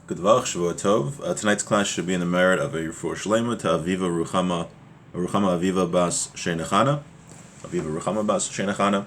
Good Vach, Shavua Tov. Tonight's class should be in the merit of a Refuah Shlema to Aviva Ruchama Aviva Bas Sheinachana. Aviva Ruchama Bas Sheinachana.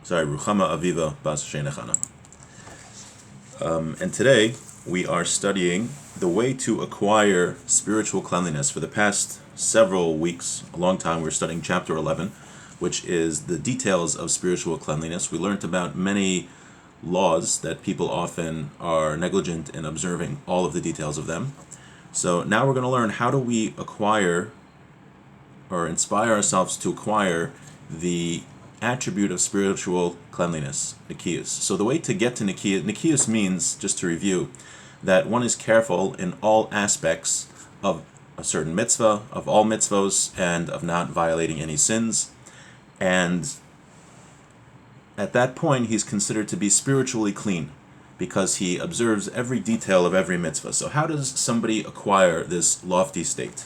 Ruchama Aviva Bas Sheinachana. And today we are studying the way to acquire spiritual cleanliness. For the past several weeks, a long time, we're studying chapter 11, which is the details of spiritual cleanliness. We learned about many laws that people often are negligent in observing all of the details of them. So now we're going to learn how do we acquire or inspire ourselves to acquire the attribute of spiritual cleanliness, Nikhias. So the way to get to Nikhias means, just to review, that one is careful in all aspects of a certain mitzvah, of all mitzvos, and of not violating any sins. And at that point, he's considered to be spiritually clean because he observes every detail of every mitzvah. So how does somebody acquire this lofty state?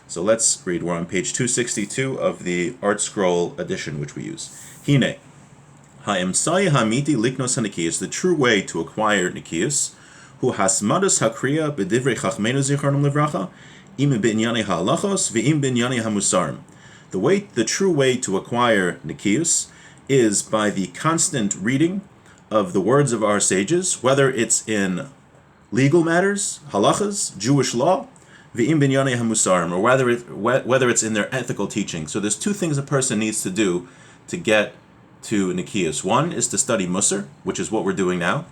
So let's read. We're on page 262 of the Art Scroll edition, which we use. Hine, ha'emsai ha'amiti liknos ha'nikiyas, the true way to acquire nikiyas, hu hasmadus ha'kriya b'divrei chachmeinu zichronim livracha, im b'inyani ha'alachos, v'im b'inyani ha'musarim. The true way to acquire nikiyas is by the constant reading of the words of our sages, whether it's in legal matters, halachas, Jewish law, v'im binyane hamusarim, or whether it's in their ethical teaching. So there's two things a person needs to do to get to Nikhias. One is to study Musar, which is what we're doing now,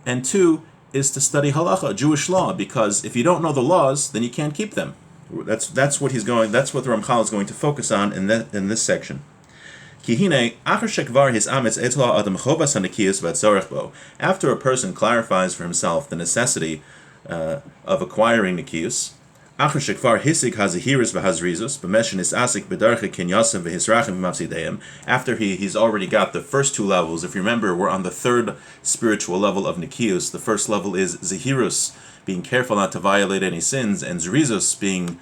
and two is to study halacha, Jewish law, because if you don't know the laws, then you can't keep them. That's what the Ramchal is going to focus on in this section. After a person clarifies for himself the necessity of acquiring Nikhias, after he's already got the first two levels. If you remember, we're on the third spiritual level of Nikhias. The first level is Zehirus, being careful not to violate any sins, and Zerizus, being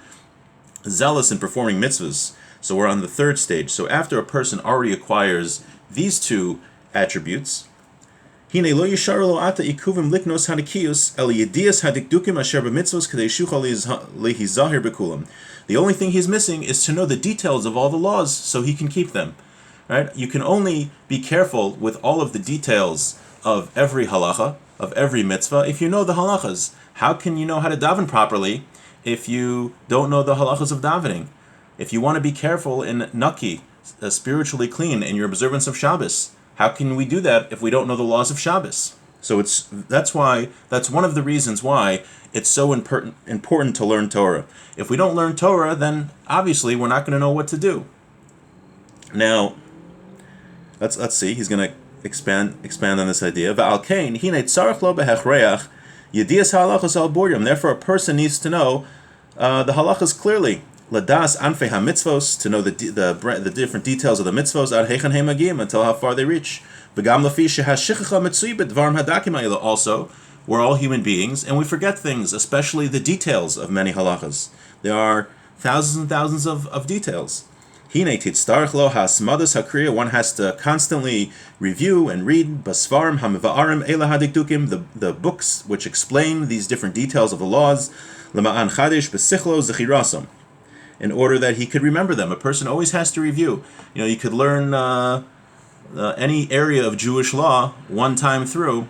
zealous in performing mitzvahs. So we're on the third stage. So after a person already acquires these two attributes, the only thing he's missing is to know the details of all the laws so he can keep them. Right? You can only be careful with all of the details of every halacha, of every mitzvah, if you know the halachas. How can you know how to daven properly if you don't know the halachas of davening? If you want to be careful in naki, spiritually clean, in your observance of Shabbos, how can we do that if we don't know the laws of Shabbos? So that's one of the reasons why it's so important to learn Torah. If we don't learn Torah, then obviously we're not going to know what to do. Now, let's see. He's going to expand on this idea. Therefore, a person needs to know the halachas clearly. Ladas anfei ha-mitzvos, to know the different details of the mitzvos, ad heichan heim magim, until how far they reach. V'gam lafi shehashichacha mitzui b'dvarim hadakim ha'ila. Also, we're all human beings, and we forget things, especially the details of many halachas. There are thousands and thousands of details. Hine titztarich lo ha'asmadas ha'kriya, one has to constantly review and read basvarim hamiva'arim eila hadikdukim, the books which explain these different details of the laws, lema'an chadish b'sichlo zechirasam, in order that he could remember them. A person always has to review. You could learn any area of Jewish law one time through,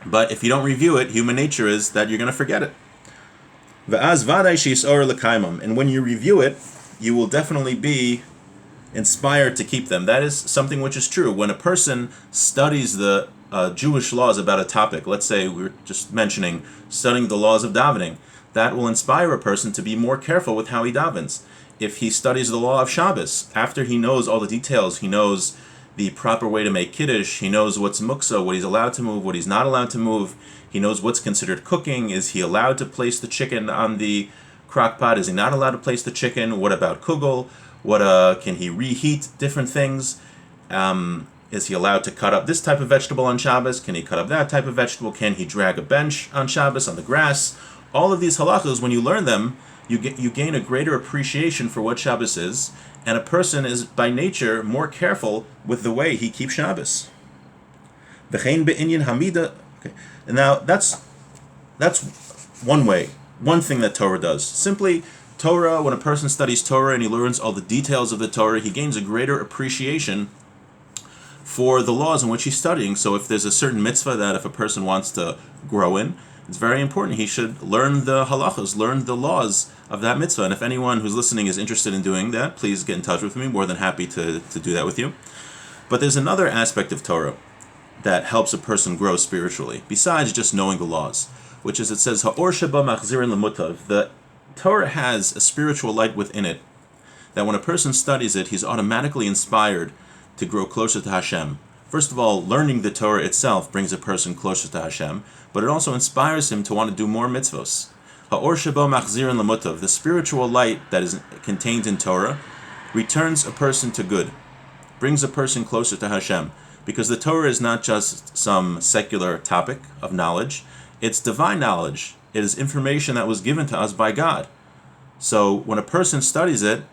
but if you don't review it, human nature is that you're going to forget it. And when you review it, you will definitely be inspired to keep them. That is something which is true. When a person studies the Jewish laws about a topic, let's say we were just mentioning studying the laws of davening, that will inspire a person to be more careful with how he davens. If he studies the law of Shabbos, after he knows all the details, he knows the proper way to make kiddush, he knows what's muksa, what he's allowed to move, what he's not allowed to move, he knows what's considered cooking, is he allowed to place the chicken on the crock pot, is he not allowed to place the chicken, what about kugel, can he reheat different things, is he allowed to cut up this type of vegetable on Shabbos, can he cut up that type of vegetable, can he drag a bench on Shabbos on the grass? All of these halachas, when you learn them, you gain a greater appreciation for what Shabbos is, and a person is by nature more careful with the way he keeps Shabbos. V'chein be'inyan hamida. Okay. And now that's one way, one thing that Torah does. Simply, Torah, when a person studies Torah and he learns all the details of the Torah, he gains a greater appreciation for the laws in which he's studying. So if there's a certain mitzvah that if a person wants to grow in, it's very important. He should learn the halachas, learn the laws of that mitzvah. And if anyone who's listening is interested in doing that, please get in touch with me. More than happy to do that with you. But there's another aspect of Torah that helps a person grow spiritually, besides just knowing the laws, which is, it says, Ha'or sheba machzirin lemutav. The Torah has a spiritual light within it, that when a person studies it, he's automatically inspired to grow closer to Hashem. First of all, learning the Torah itself brings a person closer to Hashem, but it also inspires him to want to do more mitzvos. Ha'or sheba machzirin lemutav. The spiritual light that is contained in Torah returns a person to good, brings a person closer to Hashem. Because the Torah is not just some secular topic of knowledge, it's divine knowledge. It is information that was given to us by God. So when a person studies it,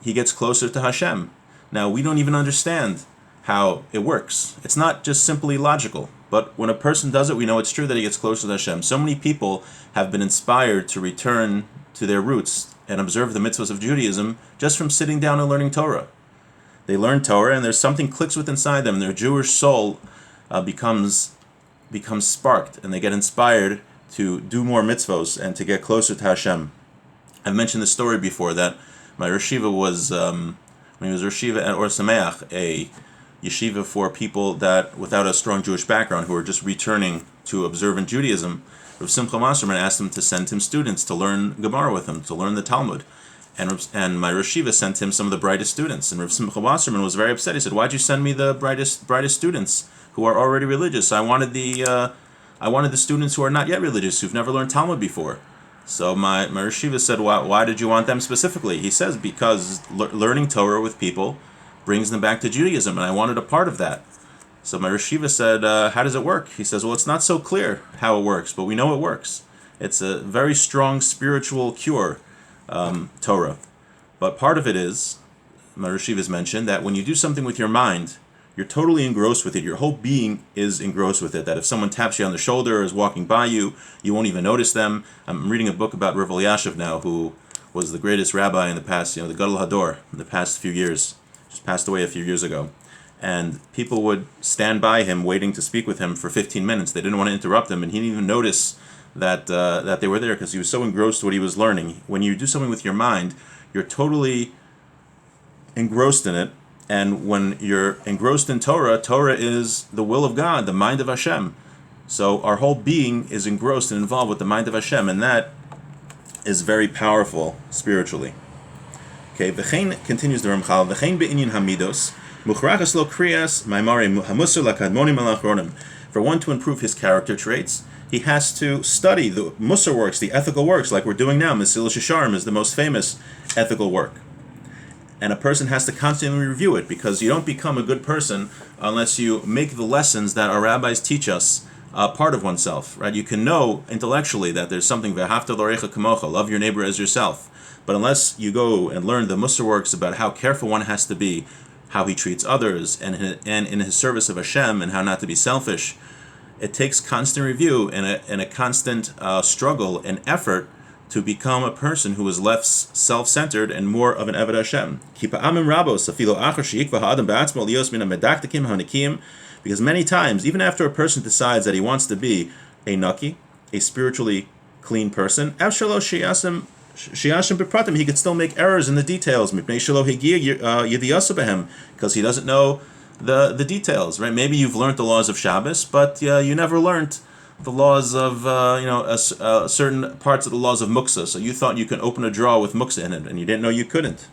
he gets closer to Hashem. Now, we don't even understand how it works. It's not just simply logical. But when a person does it, we know it's true that he gets closer to Hashem. So many people have been inspired to return to their roots and observe the mitzvahs of Judaism just from sitting down and learning Torah. They learn Torah, and there's something clicks with inside them. Their Jewish soul becomes sparked, and they get inspired to do more mitzvos and to get closer to Hashem. I've mentioned this story before, that my yeshiva was, when he was yeshiva at Or Sameach, a yeshiva for people that without a strong Jewish background, who were just returning to observant Judaism, Rav Simcha Wasserman asked him to send him students to learn Gemara with him, to learn the Talmud. And my Rosh Yeshiva sent him some of the brightest students. And Rav Simcha Wasserman was very upset. He said, "Why'd you send me the brightest students who are already religious? I wanted the students who are not yet religious, who've never learned Talmud before." So my Rosh Yeshiva said, "Why did you want them specifically?" He says, "Because learning Torah with people brings them back to Judaism, and I wanted a part of that." So my Rosh Yeshiva said, "How does it work?" He says, "Well, it's not so clear how it works, but we know it works. It's a very strong spiritual cure." Torah. But part of it is, my Rosh Yeshiva has mentioned, that when you do something with your mind, you're totally engrossed with it. Your whole being is engrossed with it. That if someone taps you on the shoulder or is walking by you, you won't even notice them. I'm reading a book about Rav Elyashiv now, who was the greatest rabbi in the past, the Gadol Hador, in the past few years. Just passed away a few years ago. And people would stand by him waiting to speak with him for 15 minutes. They didn't want to interrupt him, and he didn't even notice that they were there, because he was so engrossed with what he was learning. When you do something with your mind, you're totally engrossed in it. And when you're engrossed in Torah, Torah is the will of God, the mind of Hashem. So our whole being is engrossed and involved with the mind of Hashem, and that is very powerful spiritually. Okay, v'chein, continues the Ramchal, v'chein be'inyan hamidos, muchrachas lo kriyas, maimari hamusar lakadmonim alachronim. For one to improve his character traits, he has to study the Musar works, the ethical works, like we're doing now. Mesilas Yesharim is the most famous ethical work. And a person has to constantly review it, because you don't become a good person unless you make the lessons that our rabbis teach us part of oneself. Right? You can know intellectually that there's something, V'ahavta l'orecha kamocha, love your neighbor as yourself. But unless you go and learn the Musar works about how careful one has to be, how he treats others, and in his service of Hashem, and how not to be selfish, it takes constant review and a constant struggle and effort to become a person who is less self-centered and more of an Eved Hashem. Because many times, even after a person decides that he wants to be a Naki, a spiritually clean person, he could still make errors in the details, because he doesn't know the details, right? Maybe you've learned the laws of Shabbos, but you never learned the laws of certain parts of the laws of Muksa. So you thought you could open a drawer with Muksa in it, and you didn't know you couldn't.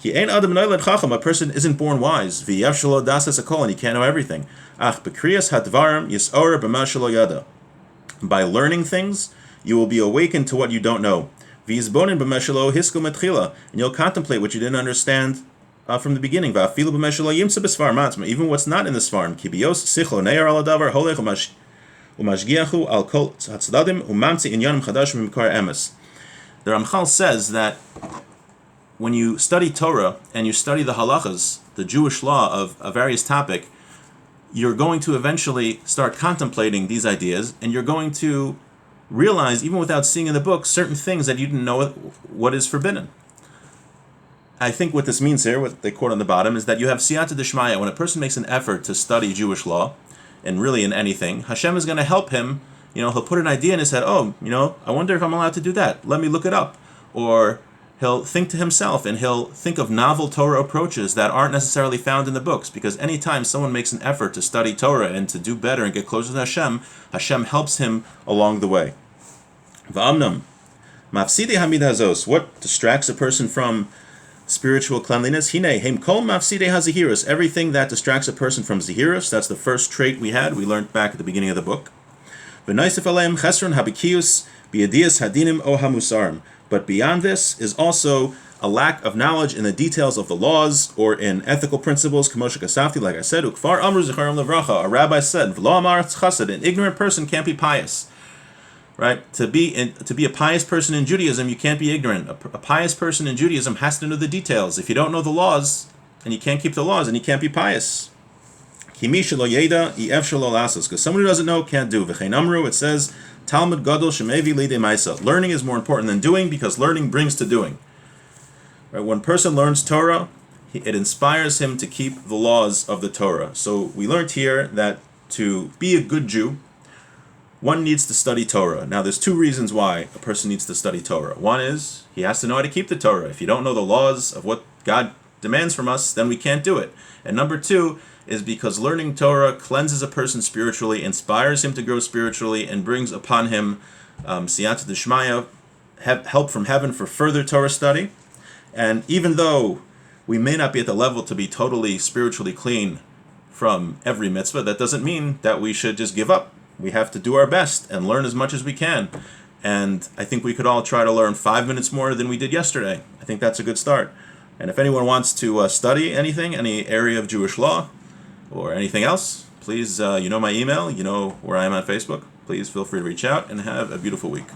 A person isn't born wise, and he can't know everything. By learning things, you will be awakened to what you don't know. And you'll contemplate what you didn't understand from the beginning. Even what's not in the Svarim. The Ramchal says that when you study Torah and you study the halachas, the Jewish law of a various topic, you're going to eventually start contemplating these ideas, and you're going to realize, even without seeing in the book, certain things that you didn't know what is forbidden. I think what this means here, what they quote on the bottom, is that you have siyata d'shmaya. When a person makes an effort to study Jewish law, and really in anything, Hashem is going to help him. He'll put an idea in his head, I wonder if I'm allowed to do that. Let me look it up. Or he'll think to himself, and he'll think of novel Torah approaches that aren't necessarily found in the books, because anytime someone makes an effort to study Torah and to do better and get closer to Hashem, Hashem helps him along the way. V'amnam, mafsidi hamid hazos, what distracts a person from spiritual cleanliness? Hine, heim kol mafside hazihirus, everything that distracts a person from zihirus, that's the first trait we learned back at the beginning of the book. V'naisif aleim chesron habikius biyadiyas hadinim o hamusarim. But beyond this is also a lack of knowledge in the details of the laws or in ethical principles. K'moshe kasafti, like I said, ukfar amru zicharim levracha, a rabbi said, v'lo amar chassid, an ignorant person can't be pious. Right? To be a pious person in Judaism, you can't be ignorant. A pious person in Judaism has to know the details. If you don't know the laws, and you can't keep the laws, and you can't be pious. Because someone who doesn't know can't do. V'chein amru, it says, Talmud gadol shemevi lidei ma'isa. Learning is more important than doing, because learning brings to doing. Right? When a person learns Torah, it inspires him to keep the laws of the Torah. So we learned here that to be a good Jew, one needs to study Torah. Now, there's two reasons why a person needs to study Torah. One is he has to know how to keep the Torah. If you don't know the laws of what God demands from us, then we can't do it. And number two is because learning Torah cleanses a person spiritually, inspires him to grow spiritually, and brings upon him siyata d'shmaya, help from heaven for further Torah study. And even though we may not be at the level to be totally spiritually clean from every mitzvah, that doesn't mean that we should just give up. We have to do our best and learn as much as we can. And I think we could all try to learn 5 minutes more than we did yesterday. I think that's a good start. And if anyone wants to study anything, any area of Jewish law or anything else, please, you know my email, you know where I am on Facebook. Please feel free to reach out, and have a beautiful week.